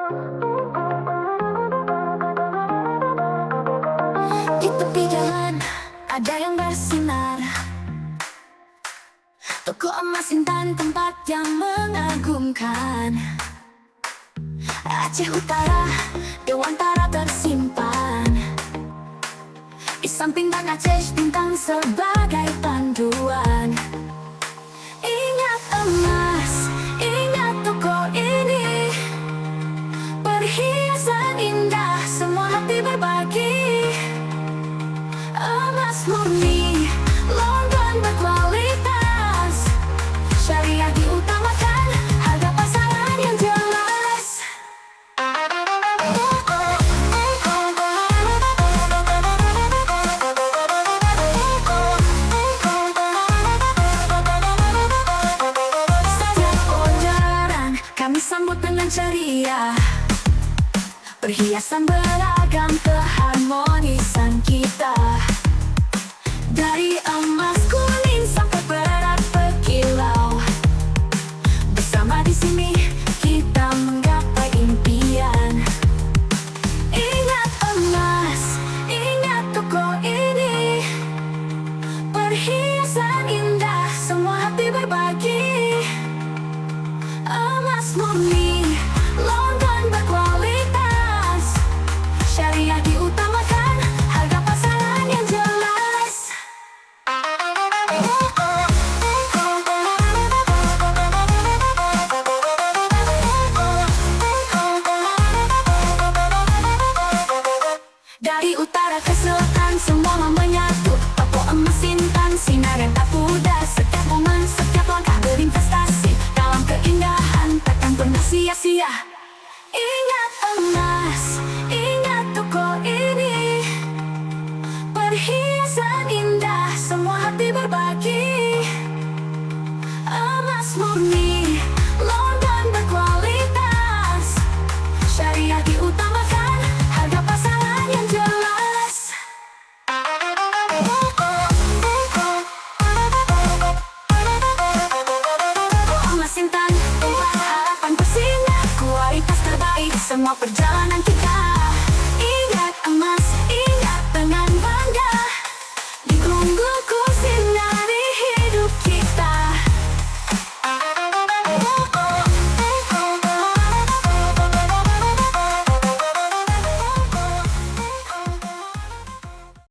Di tepi jalan ada yang bersinar, toko emas intan, tempat yang mengagumkan. Aceh Utara, Dewantara tersimpan. Di samping Bang Aceh bintang sebagai panduan. Ingat emas, ingat toko ini, perhiasan indah, semua hati berbagi. Emas murni, logam berkualitas, syariah diutamakan, harga pasaran yang jelas. Setiap orderan kami sambut dengan ceria, perhiasan beragam, keharmonisan kita. Dari emas kuning sampai perak berkilau, bersama di sini kita menggapai impian. Ingat emas, ingat toko ini, perhiasan indah, semua hati berbagi. Emas murni, logam berkualitas, syariah diutamakan, harga pasaran yang jelas. Dari utara ke selatan semua menyatu, toko emas intan, sinar yang tak pudar. Setiap momen, setiap langkah berinvestasi dalam keindahan, takkan pernah sia-sia. Ingat emas, ingat toko ini, perhiasan indah, semua hati berbagi. Emas murni, logam berkualitas, syariah diutamakan, harga pasaran yang jelas. Toko emas intan, tempat harapan bersinar, kualitas terbaik, semua perjalanan